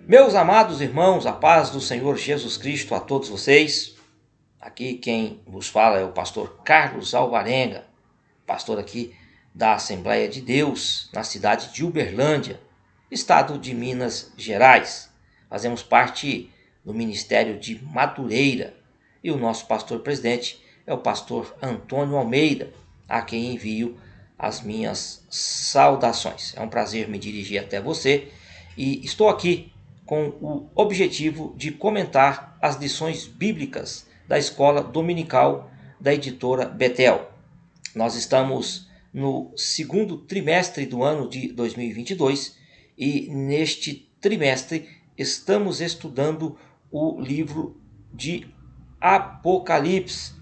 Meus amados irmãos, a paz do Senhor Jesus Cristo a todos vocês. Aqui quem vos fala é o pastor Carlos Alvarenga, pastor aqui da Assembleia de Deus, na cidade de Uberlândia, estado de Minas Gerais. Fazemos parte do Ministério de Madureira e o nosso pastor presidente é o pastor Antônio Almeida, a quem envio as minhas saudações. É um prazer me dirigir até você e estou aqui com o objetivo de comentar as lições bíblicas da Escola Dominical da editora Betel. Nós estamos no segundo trimestre do ano de 2022 e neste trimestre estamos estudando o livro de Apocalipse,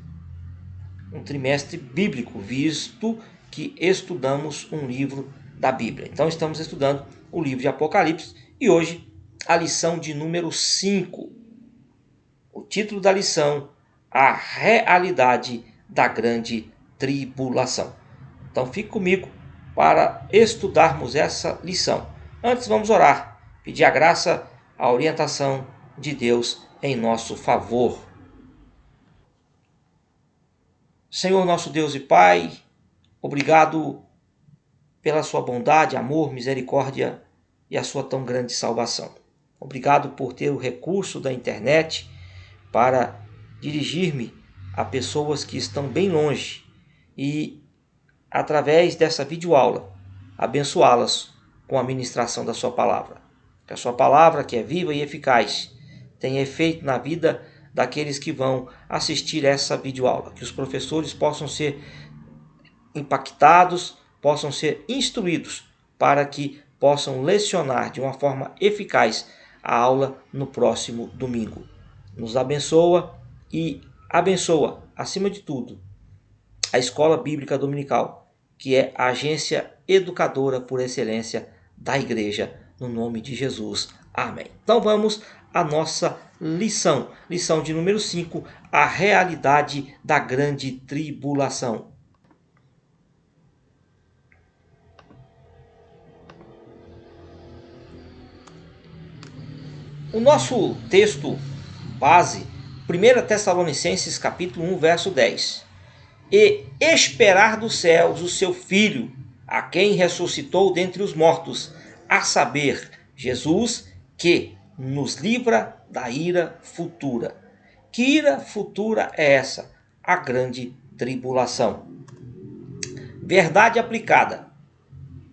um trimestre bíblico, visto que estudamos um livro da Bíblia. Então estamos estudando o livro de Apocalipse e hoje a lição de número 5. O título da lição: A realidade da grande tribulação. Então fique comigo para estudarmos essa lição. Antes vamos orar, pedir a graça, a orientação de Deus em nosso favor. Senhor nosso Deus e Pai, obrigado pela sua bondade, amor, misericórdia e a sua tão grande salvação. Obrigado por ter o recurso da internet para dirigir-me a pessoas que estão bem longe e, através dessa videoaula, abençoá-las com a ministração da sua palavra. Que a sua palavra, que é viva e eficaz, tenha efeito na vida daqueles que vão assistir essa videoaula. Que os professores possam ser impactados, possam ser instruídos para que possam lecionar de uma forma eficaz a aula no próximo domingo. Nos abençoa e abençoa, acima de tudo, a Escola Bíblica Dominical, que é a agência educadora por excelência da Igreja, no nome de Jesus. Amém. Então vamos à nossa lição. Lição de número 5, a realidade da grande tribulação. O nosso texto base, 1 Tessalonicenses capítulo 1, verso 10. E esperar dos céus o seu Filho, a quem ressuscitou dentre os mortos, a saber, Jesus, que nos livra da ira futura. Que ira futura é essa? A grande tribulação. Verdade aplicada.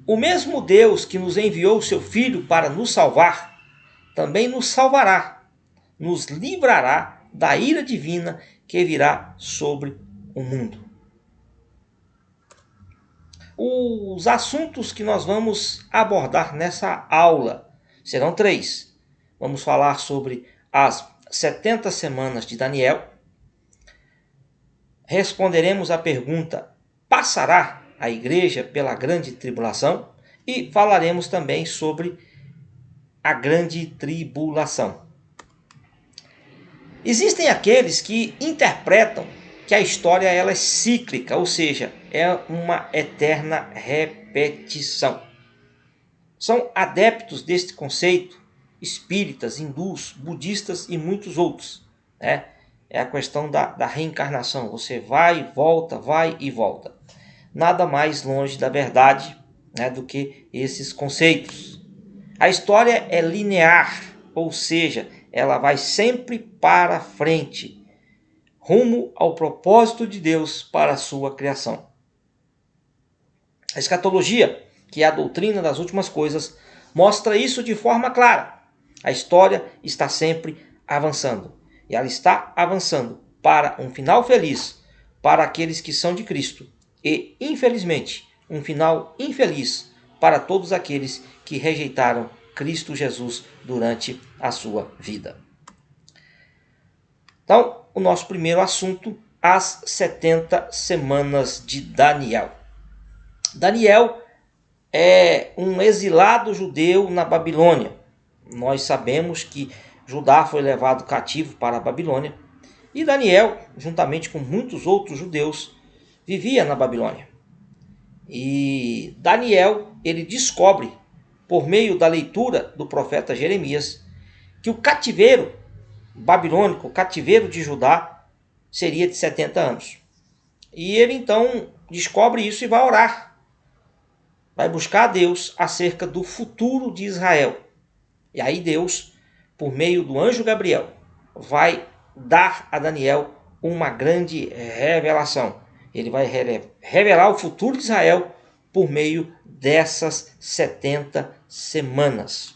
O mesmo Deus que nos enviou o seu Filho para nos salvar, também nos salvará, nos livrará da ira divina que virá sobre o mundo. Os assuntos que nós vamos abordar nessa aula serão 3. Vamos falar sobre as 70 semanas de Daniel. Responderemos à pergunta: passará a igreja pela grande tribulação? E falaremos também sobre a grande tribulação. Existem aqueles que interpretam que a história ela é cíclica, ou seja, é uma eterna repetição. São adeptos deste conceito espíritas, hindus, budistas e muitos outros. É a questão da reencarnação. Você vai e volta. Nada mais longe da verdade, do que esses conceitos. A história é linear, ou seja, ela vai sempre para frente, rumo ao propósito de Deus para a sua criação. A escatologia, que é a doutrina das últimas coisas, mostra isso de forma clara. A história está sempre avançando, e ela está avançando para um final feliz para aqueles que são de Cristo e, infelizmente, um final infeliz para todos aqueles que rejeitaram Cristo Jesus durante a sua vida. Então, o nosso primeiro assunto, as 70 semanas de Daniel. Daniel é um exilado judeu na Babilônia. Nós sabemos que Judá foi levado cativo para a Babilônia e Daniel, juntamente com muitos outros judeus, vivia na Babilônia. E Daniel, ele descobre, por meio da leitura do profeta Jeremias, que o cativeiro babilônico, o cativeiro de Judá, seria de 70 anos. E ele então descobre isso e vai orar. Vai buscar a Deus acerca do futuro de Israel. E aí Deus, por meio do anjo Gabriel, vai dar a Daniel uma grande revelação. Ele vai revelar o futuro de Israel por meio dessas 70 semanas.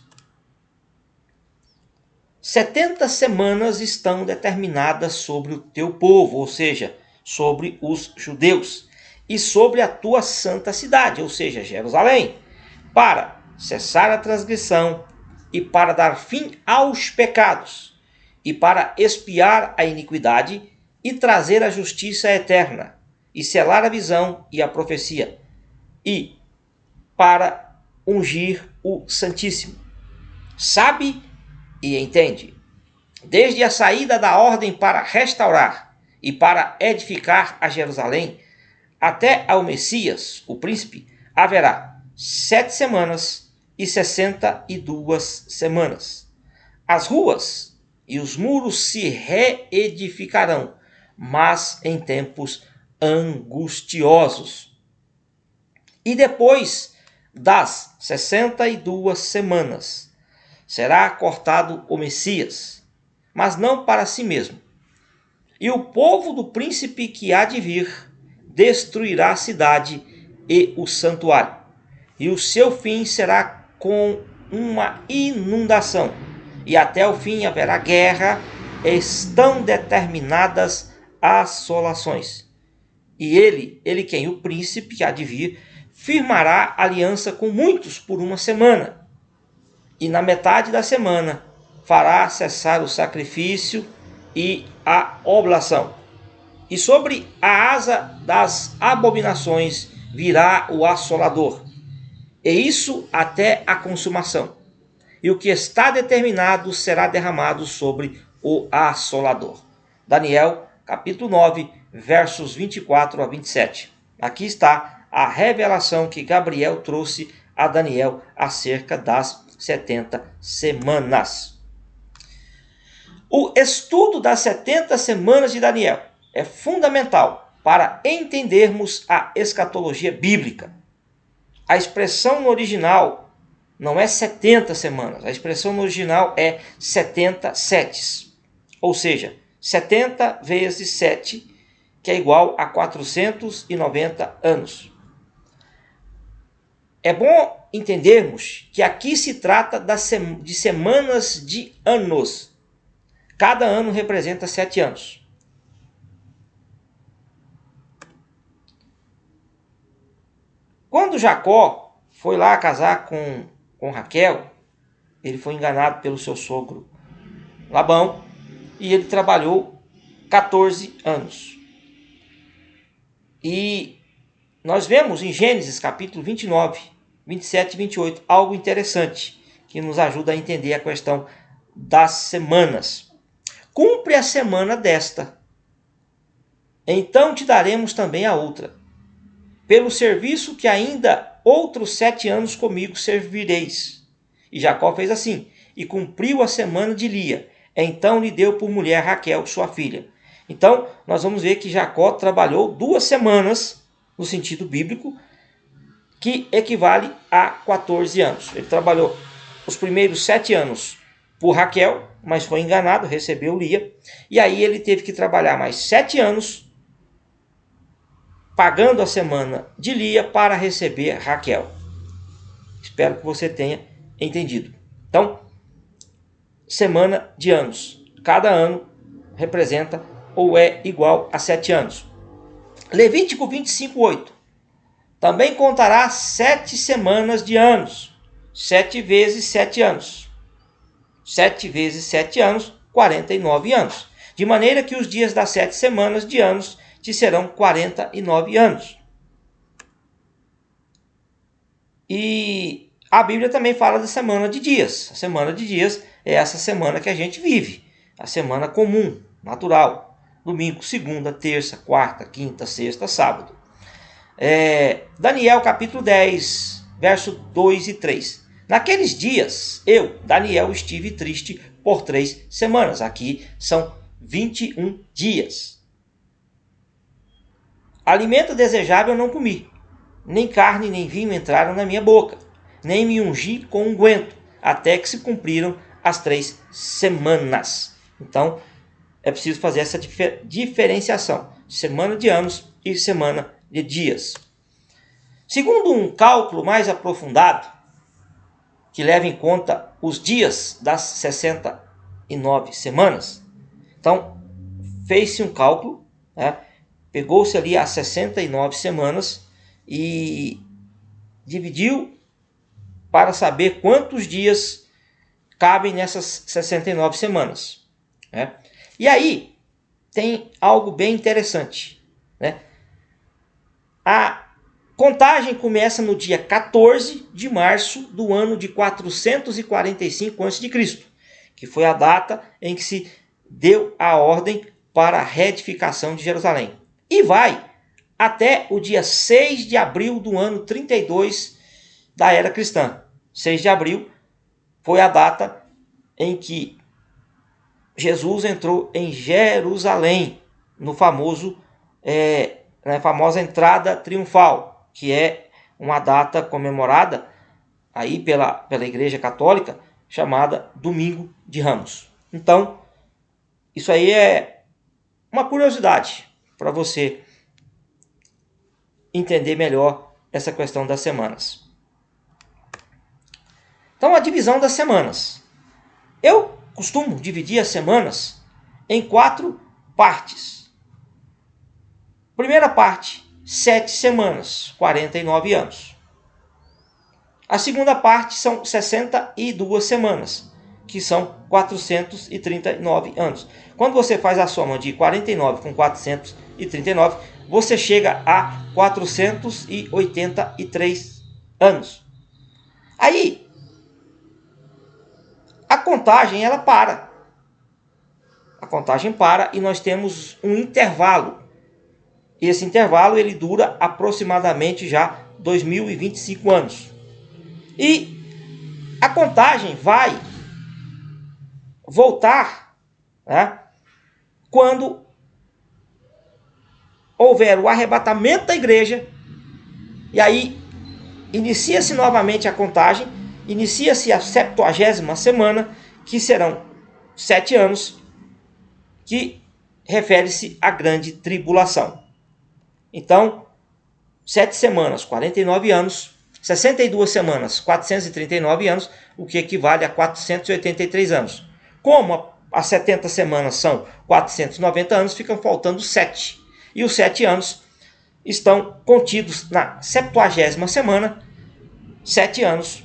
70 semanas estão determinadas sobre o teu povo, ou seja, sobre os judeus, e sobre a tua santa cidade, ou seja, Jerusalém, para cessar a transgressão e para dar fim aos pecados, e para expiar a iniquidade e trazer a justiça eterna, e selar a visão e a profecia, e para ungir o Santíssimo. Sabe e entende. Desde a saída da ordem para restaurar e para edificar a Jerusalém, até ao Messias, o príncipe, haverá 7 semanas e 62 semanas. As ruas e os muros se reedificarão, mas em tempos angustiosos. E depois das 62 semanas, será cortado o Messias, mas não para si mesmo. E o povo do príncipe que há de vir destruirá a cidade e o santuário. E o seu fim será com uma inundação. E até o fim haverá guerra, estão determinadas assolações. E ele quem? O príncipe que há de vir, firmará aliança com muitos por uma semana. E na metade da semana fará cessar o sacrifício e a oblação. E sobre a asa das abominações virá o assolador. E isso até a consumação. E o que está determinado será derramado sobre o assolador. Daniel, capítulo 9, versos 24 a 27. Aqui está a revelação que Gabriel trouxe a Daniel acerca das 70 semanas. O estudo das 70 semanas de Daniel é fundamental para entendermos a escatologia bíblica. A expressão no original não é 70 semanas, a expressão no original é 70 setes, ou seja, 70 vezes 7, que é igual a 490 anos. É bom entendermos que aqui se trata de semanas de anos. Cada ano representa 7 anos. Quando Jacó foi lá casar com Raquel, ele foi enganado pelo seu sogro Labão e ele trabalhou 14 anos. E nós vemos em Gênesis capítulo 29, 27 e 28 algo interessante que nos ajuda a entender a questão das semanas. Cumpre a semana desta, então te daremos também a outra. Pelo serviço que ainda outros 7 anos comigo servireis. E Jacó fez assim, e cumpriu a semana de Lia. Então lhe deu por mulher Raquel, sua filha. Então, nós vamos ver que Jacó trabalhou 2 semanas, no sentido bíblico, que equivale a 14 anos. Ele trabalhou os primeiros 7 anos por Raquel, mas foi enganado, recebeu Lia. E aí ele teve que trabalhar mais 7 anos, pagando a semana de Lia para receber Raquel. Espero que você tenha entendido. Então, semana de anos. Cada ano representa ou é igual a 7 anos. Levítico 25, 8. Também contará 7 semanas de anos. 7 vezes 7 anos. 7 vezes 7 anos, 49 anos. De maneira que os dias das 7 semanas de anos te serão 49 anos. E a Bíblia também fala da semana de dias. A semana de dias é essa semana que a gente vive. A semana comum, natural. Domingo, segunda, terça, quarta, quinta, sexta, sábado. Daniel capítulo 10, verso 2 e 3. Naqueles dias, eu, Daniel, estive triste por 3 semanas. Aqui são 21 dias. Alimento desejável eu não comi. Nem carne nem vinho entraram na minha boca. Nem me ungi com unguento, até que se cumpriram as 3 semanas. Então, é preciso fazer essa diferenciação. Semana de anos e semana de dias. Segundo um cálculo mais aprofundado, que leva em conta os dias das 69 semanas, então fez-se um cálculo, né? Pegou-se ali as 69 semanas e dividiu para saber quantos dias cabem nessas 69 semanas, né? E aí tem algo bem interessante, né? A contagem começa no dia 14 de março do ano de 445 a.C., que foi a data em que se deu a ordem para a reedificação de Jerusalém. E vai até o dia 6 de abril do ano 32 da era cristã. 6 de abril foi a data em que Jesus entrou em Jerusalém, na famosa entrada triunfal, que é uma data comemorada aí pela Igreja Católica, chamada Domingo de Ramos. Então, isso aí é uma curiosidade para você entender melhor essa questão das semanas. Então, a divisão das semanas. Eu costumo dividir as semanas em 4 partes. Primeira parte, 7 semanas, 49 anos. A segunda parte são 62 semanas, que são 439 anos. Quando você faz a soma de 49 com 439, você chega a 483 anos. Aí, a contagem ela para. A contagem para e nós temos um intervalo. E esse intervalo ele dura aproximadamente já 2025 anos. E a contagem vai voltar, né, quando houver o arrebatamento da igreja, e aí inicia-se novamente a contagem, inicia-se a 70ª semana, que serão 7 anos, que refere-se à grande tribulação. Então, 7 semanas, 49 anos, 62 semanas, 439 anos, o que equivale a 483 anos. Como as 70 semanas são 490 anos, ficam faltando 7. E os 7 anos estão contidos na 70ª semana, 7 anos,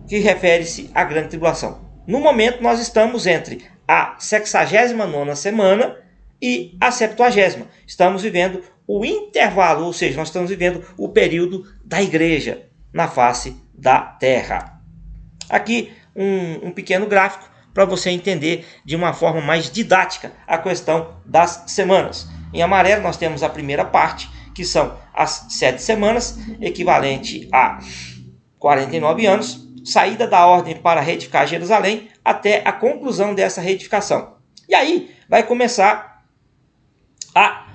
que refere-se à grande tribulação. No momento, nós estamos entre a 69ª semana e a 70ª. Estamos vivendo o intervalo, ou seja, nós estamos vivendo o período da igreja na face da terra. Aqui um pequeno gráfico para você entender de uma forma mais didática a questão das semanas. Em amarelo nós temos a primeira parte, que são as 7 semanas, equivalente a 49 anos, saída da ordem para reedificar Jerusalém até a conclusão dessa reedificação. E aí vai começar a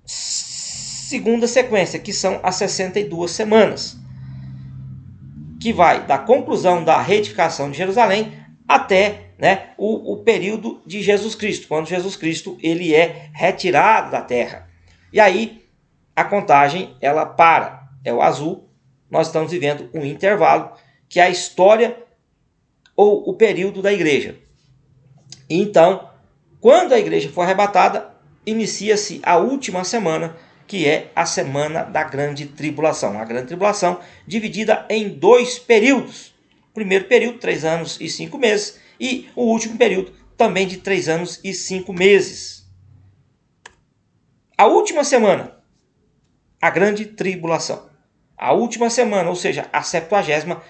segunda sequência, que são as 62 semanas, que vai da conclusão da reedificação de Jerusalém até, né, o período de Jesus Cristo, quando Jesus Cristo ele é retirado da terra. E aí a contagem ela para, é o azul, nós estamos vivendo um intervalo, que é a história ou o período da igreja. E então, quando a igreja for arrebatada, inicia-se a última semana, que é a semana da grande tribulação. A grande tribulação dividida em 2 períodos. O primeiro período, 3 anos e 5 meses, e o último período, também de 3 anos e 5 meses. A última semana, a grande tribulação. A última semana, ou seja, a 70ª,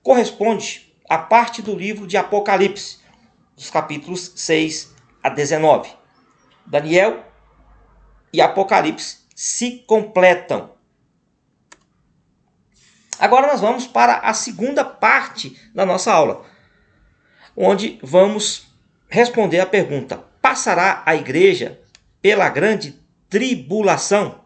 corresponde à parte do livro de Apocalipse, dos capítulos 6 a 19. Daniel e Apocalipse se completam. Agora nós vamos para a segunda parte da nossa aula, onde vamos responder a pergunta: passará a igreja pela grande tribulação?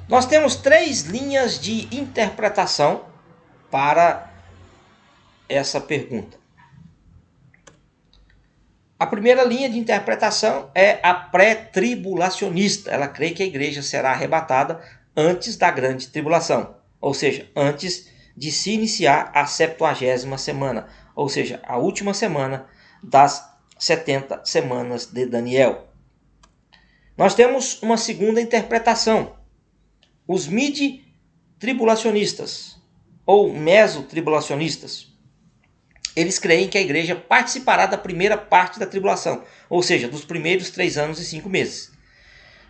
Nós temos 3 linhas de interpretação para essa pergunta. A primeira linha de interpretação é a pré-tribulacionista. Ela crê que a igreja será arrebatada antes da grande tribulação, ou seja, antes de se iniciar a 70ª semana, ou seja, a última semana das 70 semanas de Daniel. Nós temos uma segunda interpretação. Os midi-tribulacionistas ou mesotribulacionistas, eles creem que a igreja participará da primeira parte da tribulação, ou seja, dos primeiros 3 anos e 5 meses.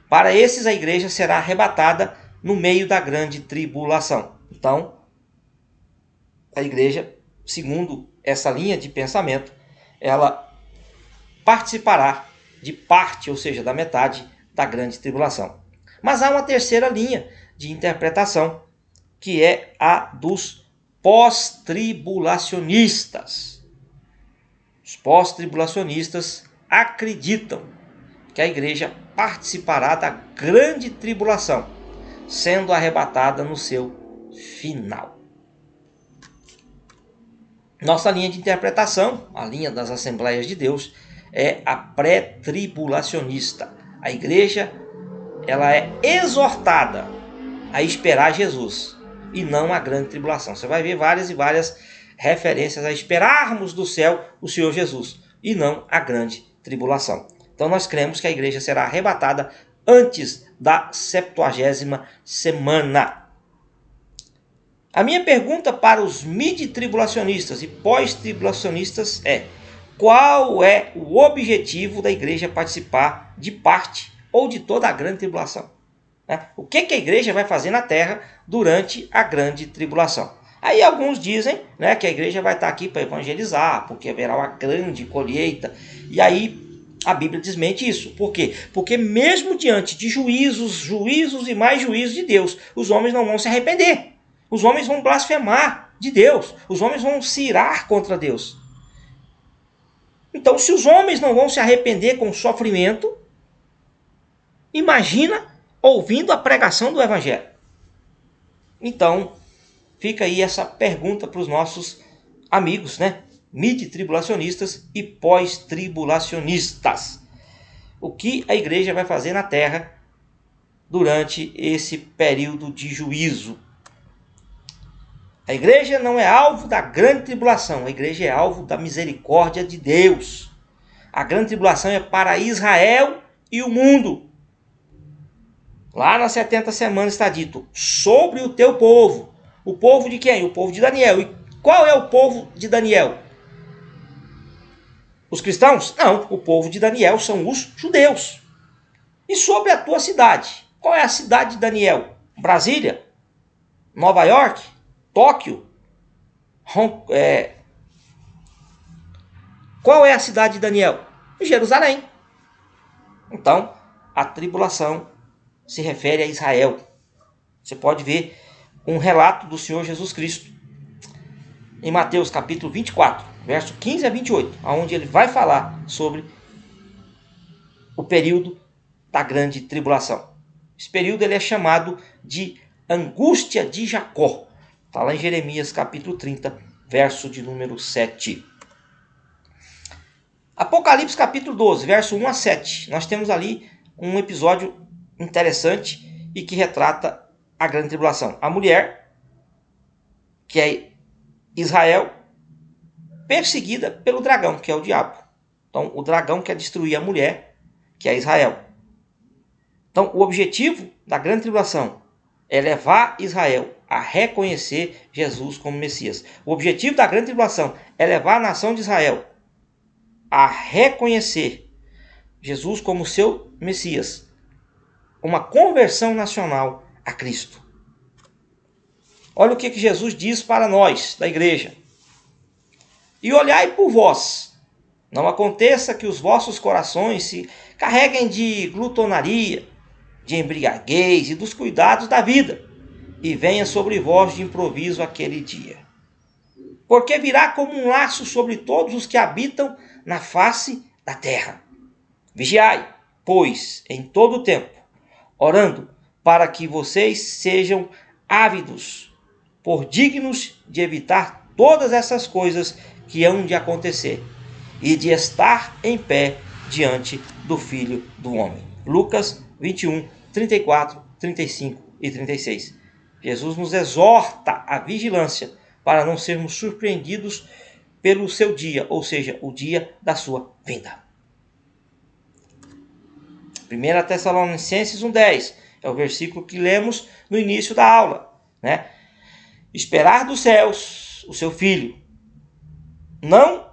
Para esses, a igreja será arrebatada no meio da grande tribulação. Então, a igreja, segundo essa linha de pensamento, ela participará de parte, ou seja, da metade da grande tribulação. Mas há uma terceira linha de interpretação, que é a dos pós-tribulacionistas. Os pós-tribulacionistas acreditam que a igreja participará da grande tribulação, sendo arrebatada no seu final. Nossa linha de interpretação, a linha das Assembleias de Deus, é a pré-tribulacionista. A igreja, ela é exortada a esperar Jesus e não a grande tribulação. Você vai ver várias e várias referências a esperarmos do céu o Senhor Jesus e não a grande tribulação. Então nós cremos que a igreja será arrebatada antes da 70ª semana. A minha pergunta para os midi-tribulacionistas e pós-tribulacionistas é: qual é o objetivo da igreja participar de parte ou de toda a grande tribulação? O que a igreja vai fazer na terra durante a grande tribulação? Aí alguns dizem, que a igreja vai estar aqui para evangelizar, porque haverá uma grande colheita. E aí a Bíblia desmente isso. Por quê? Porque mesmo diante de juízos e mais juízos de Deus, os homens não vão se arrepender. Os homens vão blasfemar de Deus. Os homens vão se irar contra Deus. Então, se os homens não vão se arrepender com sofrimento, imagina ouvindo a pregação do Evangelho. Então, fica aí essa pergunta para os nossos amigos, midi-tribulacionistas e pós-tribulacionistas. O que a igreja vai fazer na terra durante esse período de juízo? A igreja não é alvo da grande tribulação, a igreja é alvo da misericórdia de Deus. A grande tribulação é para Israel e o mundo. Lá nas 70 semanas está dito: sobre o teu povo. O povo de quem? O povo de Daniel. E qual é o povo de Daniel? Os cristãos? Não, o povo de Daniel são os judeus. E sobre a tua cidade? Qual é a cidade de Daniel? Brasília? Nova York? Tóquio? Qual é a cidade de Daniel? Jerusalém. Então, a tribulação se refere a Israel. Você pode ver um relato do Senhor Jesus Cristo em Mateus capítulo 24, verso 15 a 28, onde ele vai falar sobre o período da grande tribulação. Esse período ele é chamado de angústia de Jacó. Está lá em Jeremias capítulo 30, verso de número 7. Apocalipse capítulo 12, verso 1 a 7. Nós temos ali um episódio interessante e que retrata a grande tribulação. A mulher, que é Israel, perseguida pelo dragão, que é o diabo. Então, o dragão quer destruir a mulher, que é Israel. Então, o objetivo da grande tribulação é levar Israel a reconhecer Jesus como Messias. O objetivo da grande tribulação é levar a nação de Israel a reconhecer Jesus como seu Messias. Uma conversão nacional a Cristo. Olha o que Jesus diz para nós, da igreja. E olhai por vós, não aconteça que os vossos corações se carreguem de glutonaria, de embriaguez e dos cuidados da vida, e venha sobre vós de improviso aquele dia. Porque virá como um laço sobre todos os que habitam na face da terra. Vigiai, pois, em todo o tempo, orando para que vocês sejam ávidos, por dignos de evitar todas essas coisas que hão de acontecer e de estar em pé diante do Filho do Homem. Lucas 21, 34, 35 e 36. Jesus nos exorta à vigilância para não sermos surpreendidos pelo seu dia, ou seja, o dia da sua vinda. 1 Tessalonicenses 1,10 é o versículo que lemos no início da aula, né? Esperar dos céus o seu Filho, não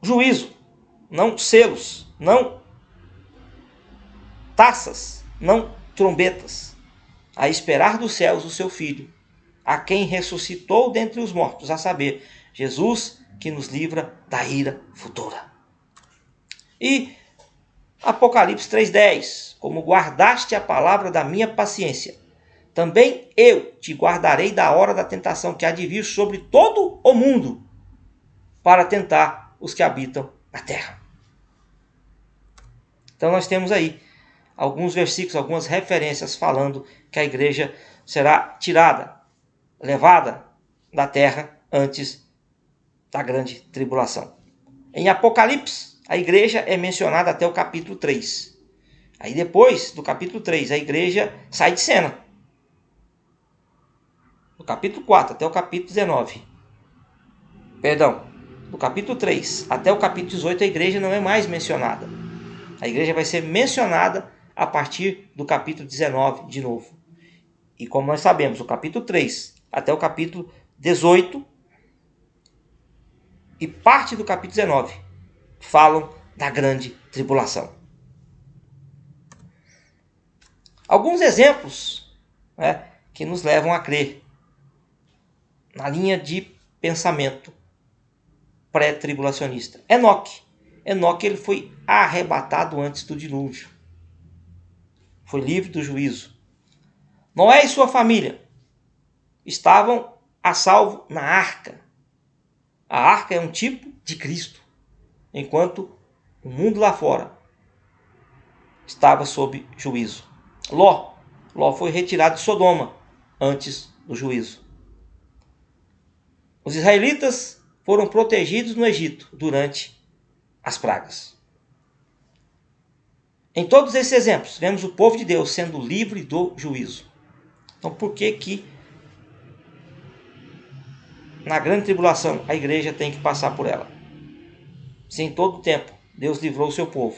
juízo, não selos, não taças, não trombetas. A esperar dos céus o seu Filho, a quem ressuscitou dentre os mortos, a saber, Jesus, que nos livra da ira futura. E Apocalipse 3,10, como guardaste a palavra da minha paciência, também eu te guardarei da hora da tentação que há de vir sobre todo o mundo, para tentar os que habitam na terra. Então nós temos aí alguns versículos, algumas referências falando que a igreja será tirada, levada da terra antes da grande tribulação. Em Apocalipse, a igreja é mencionada até o capítulo 3. Aí depois do capítulo 3, a igreja sai de cena. Do capítulo 4 até o capítulo 19. Perdão, do capítulo 3 até o capítulo 18, a igreja não é mais mencionada. A igreja vai ser mencionada a partir do capítulo 19 de novo. E como nós sabemos, o capítulo 3 até o capítulo 18 e parte do capítulo 19 falam da grande tribulação. Alguns exemplos, né, que nos levam a crer na linha de pensamento pré-tribulacionista. Enoque ele foi arrebatado antes do dilúvio. Foi livre do juízo. Noé e sua família estavam a salvo na arca. A arca é um tipo de Cristo, enquanto o mundo lá fora estava sob juízo. Ló foi retirado de Sodoma antes do juízo. Os israelitas foram protegidos no Egito durante as pragas. Em todos esses exemplos, vemos o povo de Deus sendo livre do juízo. Então, por que na grande tribulação a igreja tem que passar por ela? Se em todo o tempo Deus livrou o seu povo.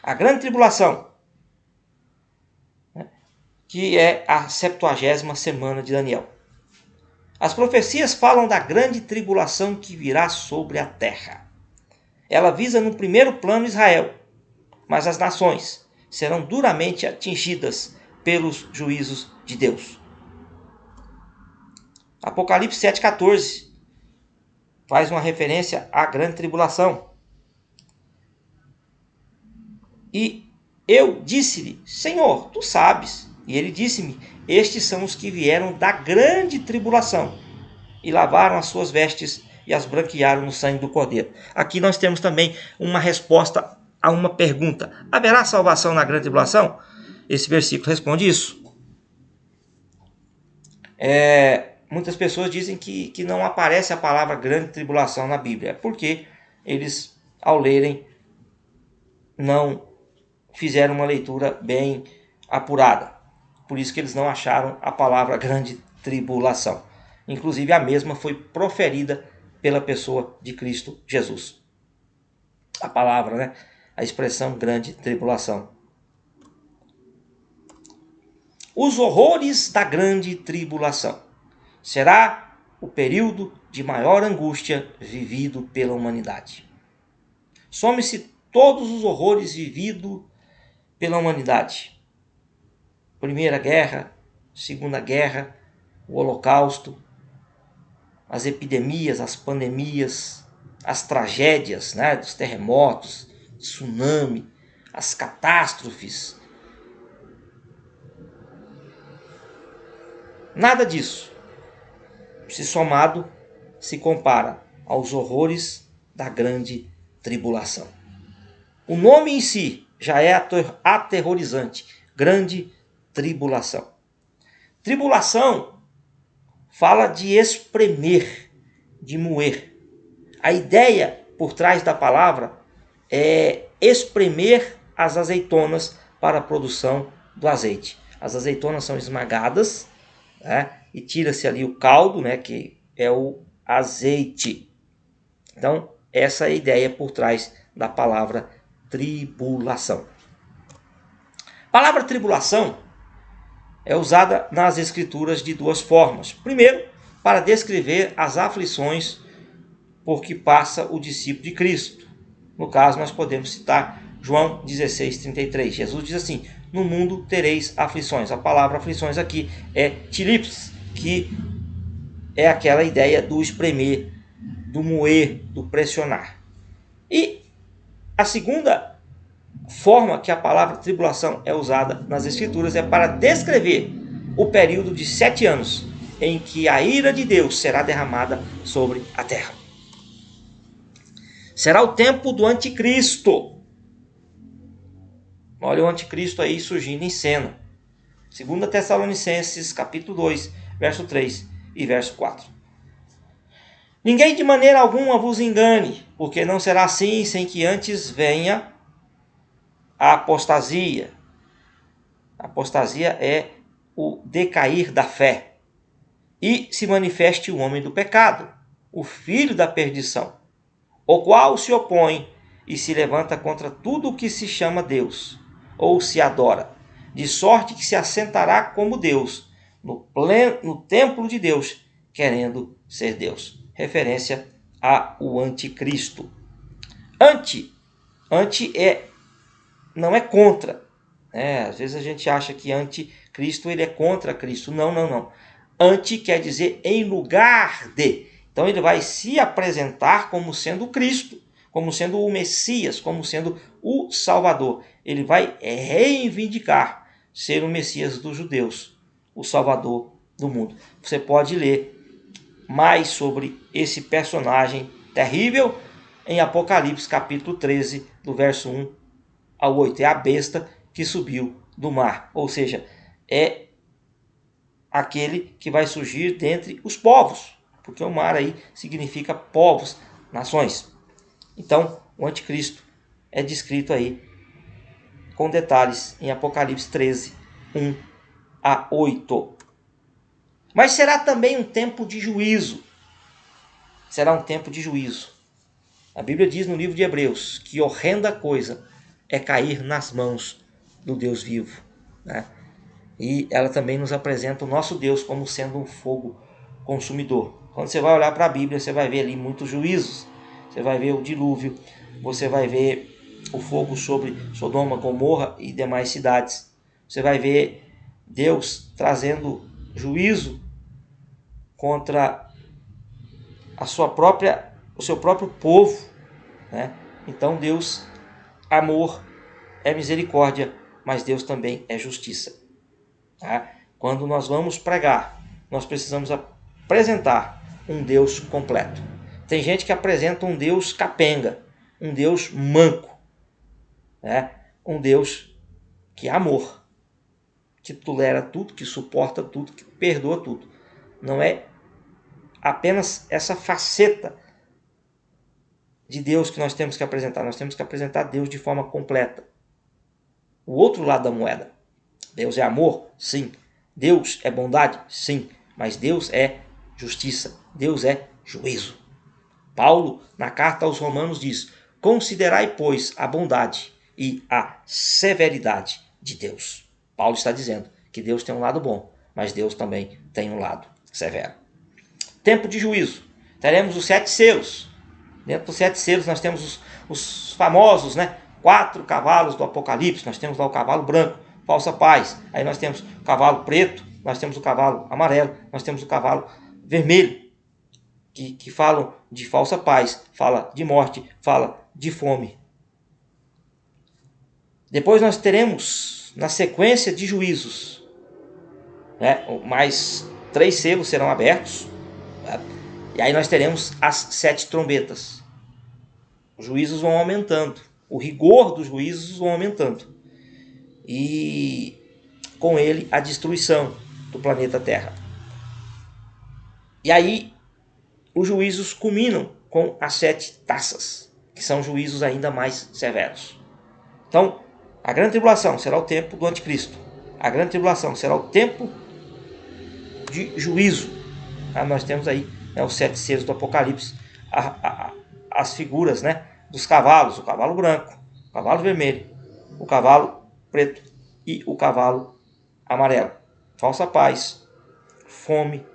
A grande tribulação, né, que é a 70ª semana de Daniel. As profecias falam da grande tribulação que virá sobre a terra. Ela visa no primeiro plano Israel, mas as nações serão duramente atingidas pelos juízos de Deus. Apocalipse 7,14 faz uma referência à grande tribulação. E eu disse-lhe, Senhor, tu sabes. E ele disse-me, estes são os que vieram da grande tribulação e lavaram as suas vestes e as branquearam no sangue do Cordeiro. Aqui nós temos também uma resposta a uma pergunta. Haverá salvação na grande tribulação? Esse versículo responde isso. Muitas pessoas dizem que não aparece a palavra grande tribulação na Bíblia. Porque eles, ao lerem, não fizeram uma leitura bem apurada. Por isso que eles não acharam a palavra grande tribulação. Inclusive a mesma foi proferida pela pessoa de Cristo Jesus. A palavra, né? A expressão grande tribulação. Os horrores da grande tribulação. Será o período de maior angústia vivido pela humanidade. Some-se todos os horrores vividos pela humanidade. Primeira Guerra, Segunda Guerra, o Holocausto, as epidemias, as pandemias, as tragédias, né, dos terremotos, tsunami, as catástrofes. Nada disso, se somado, se compara aos horrores da grande tribulação. O nome em si já é aterrorizante, grande tribulação. Tribulação fala de espremer, de moer. A ideia por trás da palavra é espremer as azeitonas para a produção do azeite. As azeitonas são esmagadas, né, e tira-se ali o caldo, né, que é o azeite. Então, essa é a ideia por trás da palavra tribulação. A palavra tribulação é usada nas Escrituras de duas formas. Primeiro, para descrever as aflições por que passa o discípulo de Cristo. No caso, nós podemos citar João 16:33. Jesus diz assim: no mundo tereis aflições. A palavra aflições aqui é tilips, que é aquela ideia do espremer, do moer, do pressionar. E a segunda forma que a palavra tribulação é usada nas Escrituras é para descrever o período de 7 anos em que a ira de Deus será derramada sobre a terra. Será o tempo do anticristo. Olha o anticristo aí surgindo em cena. 2 Tessalonicenses, capítulo 2, verso 3 e verso 4. Ninguém de maneira alguma vos engane, porque não será assim sem que antes venha a apostasia. A apostasia é o decair da fé. E se manifeste o homem do pecado, o filho da perdição, o qual se opõe e se levanta contra tudo o que se chama Deus, ou se adora, de sorte que se assentará como Deus, no templo de Deus, querendo ser Deus. Referência ao anticristo. Anti não é contra. Às vezes a gente acha que anticristo ele é contra Cristo. Não. Anti quer dizer em lugar de. Então ele vai se apresentar como sendo Cristo, como sendo o Messias, como sendo o Salvador. Ele vai reivindicar ser o Messias dos judeus, o Salvador do mundo. Você pode ler mais sobre esse personagem terrível em Apocalipse capítulo 13, do verso 1 ao 8. É a besta que subiu do mar, ou seja, é aquele que vai surgir dentre os povos, porque o mar aí significa povos, nações. Então, o anticristo é descrito aí com detalhes em Apocalipse 13, 1 a 8. Mas será também um tempo de juízo. Será um tempo de juízo. A Bíblia diz no livro de Hebreus que horrenda coisa é cair nas mãos do Deus vivo, né? E ela também nos apresenta o nosso Deus como sendo um fogo consumidor. Quando você vai olhar para a Bíblia, você vai ver ali muitos juízos. Você vai ver o dilúvio, você vai ver o fogo sobre Sodoma, Gomorra e demais cidades. Você vai ver Deus trazendo juízo contra o seu próprio povo, né? Então Deus, amor, é misericórdia, mas Deus também é justiça. Tá? Quando nós vamos pregar, nós precisamos apresentar um Deus completo. Tem gente que apresenta um Deus capenga, um Deus manco, né? Um Deus que é amor, que tolera tudo, que suporta tudo, que perdoa tudo. Não é apenas essa faceta de Deus que nós temos que apresentar. Nós temos que apresentar Deus de forma completa. O outro lado da moeda. Deus é amor? Sim. Deus é bondade? Sim. Mas Deus é justiça. Deus é juízo. Paulo, na carta aos Romanos, diz: considerai, pois, a bondade e a severidade de Deus. Paulo está dizendo que Deus tem um lado bom, mas Deus também tem um lado severo. Tempo de juízo. Teremos os 7 selos. Dentro dos 7 selos nós temos os famosos, 4 cavalos do Apocalipse. Nós temos lá o cavalo branco, falsa paz. Aí nós temos o cavalo preto, nós temos o cavalo amarelo, nós temos o cavalo vermelho. que falam de falsa paz, fala de morte, fala de fome. Depois nós teremos, na sequência de juízos, né, mais 3 selos serão abertos, né, e aí nós teremos as 7 trombetas. Os juízos vão aumentando, o rigor dos juízos vão aumentando, e com ele a destruição do planeta Terra. E aí os juízos culminam com as 7 taças, que são juízos ainda mais severos. Então, a grande tribulação será o tempo do anticristo. A grande tribulação será o tempo de juízo. Nós temos aí, né, os 7 selos do Apocalipse, as figuras, né, dos cavalos, o cavalo branco, o cavalo vermelho, o cavalo preto e o cavalo amarelo. Falsa paz, fome,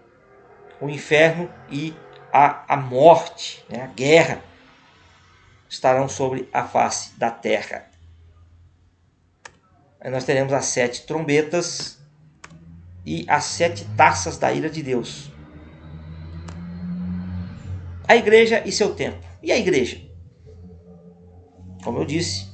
o inferno e a morte, né, a guerra, estarão sobre a face da terra. Aí nós teremos as 7 trombetas e as 7 taças da ira de Deus. A igreja e seu tempo. E a igreja? Como eu disse,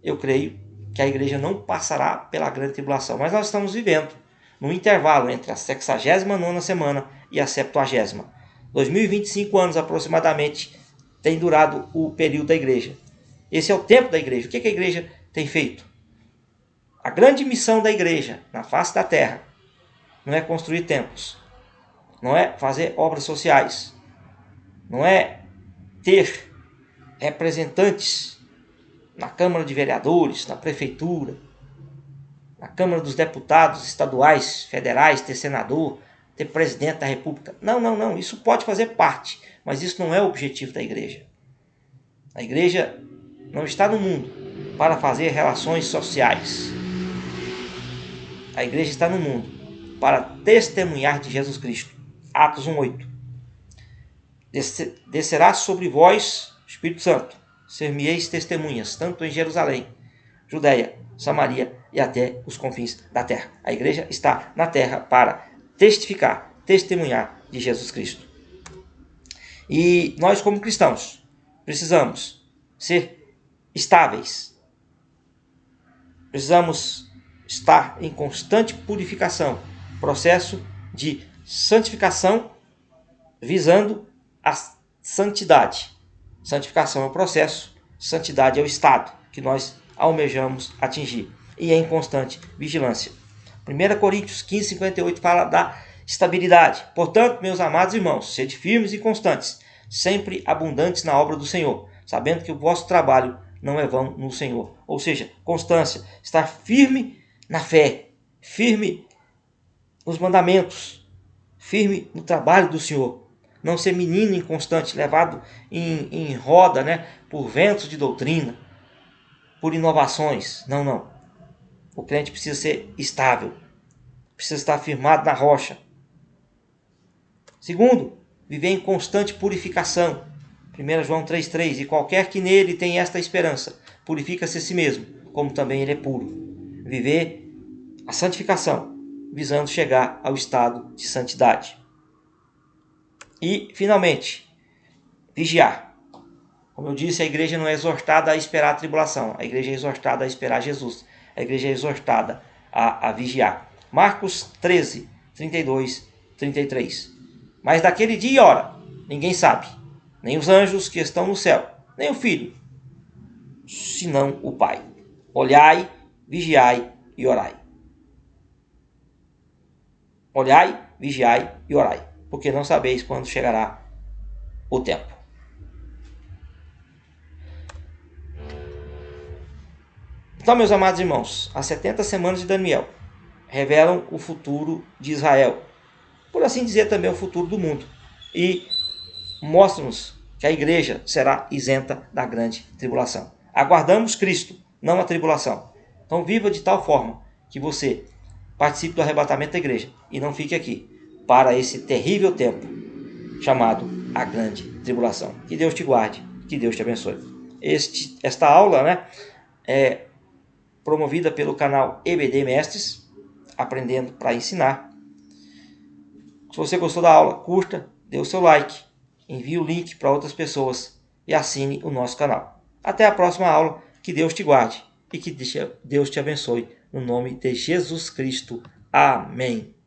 eu creio que a igreja não passará pela grande tribulação, mas nós estamos vivendo no intervalo entre a 69ª semana e a 70ª. 2025 anos aproximadamente tem durado o período da igreja. Esse é o tempo da igreja. O que a igreja tem feito? A grande missão da igreja na face da terra não é construir templos, não é fazer obras sociais, não é ter representantes na Câmara de Vereadores, na Prefeitura, na Câmara dos Deputados estaduais, federais, ter senador, ter presidente da República. Não. Isso pode fazer parte, mas isso não é o objetivo da igreja. A igreja não está no mundo para fazer relações sociais. A igreja está no mundo para testemunhar de Jesus Cristo. Atos 1:8. Descerá sobre vós o Espírito Santo, ser-me-eis testemunhas, tanto em Jerusalém, Judeia, Samaria e até os confins da terra. A igreja está na terra para testificar, testemunhar de Jesus Cristo. E nós, como cristãos, precisamos ser estáveis. Precisamos estar em constante purificação, processo de santificação visando a santidade. Santificação é o processo, santidade é o estado que nós almejamos atingir e é em constante vigilância. 1 Coríntios 15:58 fala da estabilidade. Portanto, meus amados irmãos, sede firmes e constantes, sempre abundantes na obra do Senhor, sabendo que o vosso trabalho não é vão no Senhor. Ou seja, constância, estar firme na fé, firme nos mandamentos, firme no trabalho do Senhor. Não ser menino inconstante, levado em roda, né, por ventos de doutrina, por inovações. Não. O crente precisa ser estável, precisa estar firmado na rocha. Segundo, viver em constante purificação. 1 João 3:3. E qualquer que nele tem esta esperança, purifica-se a si mesmo, como também ele é puro. Viver a santificação, visando chegar ao estado de santidade. E, finalmente, vigiar. Como eu disse, a igreja não é exortada a esperar a tribulação. A igreja é exortada a esperar Jesus. A igreja é exortada a vigiar. Marcos 13, 32, 33. Mas daquele dia e hora, ninguém sabe, nem os anjos que estão no céu, nem o Filho, senão o Pai. Olhai, vigiai e orai. Olhai, vigiai e orai, porque não sabeis quando chegará o tempo. Então, meus amados irmãos, as 70 semanas de Daniel revelam o futuro de Israel, por assim dizer também o futuro do mundo, e mostram-nos que a igreja será isenta da grande tribulação. Aguardamos Cristo, não a tribulação. Então viva de tal forma que você participe do arrebatamento da igreja e não fique aqui para esse terrível tempo chamado a grande tribulação. Que Deus te guarde, que Deus te abençoe. Esta aula, né, é promovida pelo canal EBD Mestres, Aprendendo para Ensinar. Se você gostou da aula, curta, dê o seu like, envie o link para outras pessoas e assine o nosso canal. Até a próxima aula, que Deus te guarde e que Deus te abençoe, no nome de Jesus Cristo. Amém.